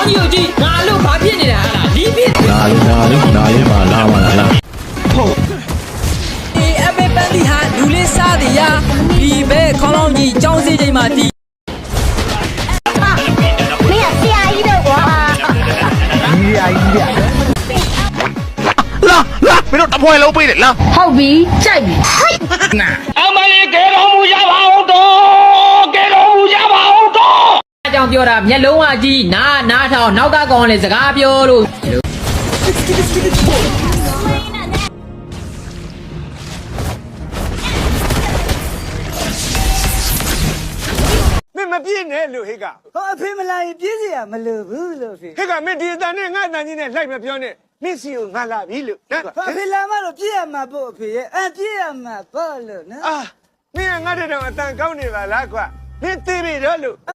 ကြီးကိုကြည့်ငါလို့ဘာဖြစ်နေတာဟာလားလီးဖြစ် လာလေးပါလာပါလား ဒီအမေပန်းဒီဟာလူလေးစားတယ်ရာဒီဘဲခေါင်းလောင်းကြီးចောင်းစေးချိန်မှာတီး မင်းကဆရာကြီးတော့ကွာ လာမင်းတို့တပွဲလုံးပေးတယ်လာ ဟုတ်ပြီကြိုက်ပြီ အမလေးကဲတော်မူရပါအောင်တော့ကဲတော်မူရပါအောင်တော့ အကြောင်းပြောတာမျက်လုံးဝကြီးနားထောင်နောက်ကကောင်လည်းစကားပြောလို့ မင်းမပြည့်နဲ့လို့ဟိက ဟောအဖေမလာရင်ပြည့်စရာမလိုဘူးလို့အဖေ ဟိကမင်းဒီအတန်နဲ့ငါ့အတန်ကြီးနဲ့လိုက်မပြောနဲ့မင်းစီကိုငါလာပြီလို့နော် ဟောအဖေလာမှတော့ပြည့်ရမှာပေါ့အဖေရဲ့ပြည့်ရမှာပေါ့လို့နော် အာမင်းကငါ့တဲ့တော့အတန်ကောင်းနေပါလားကွာမင်းသိပြီတော့လို့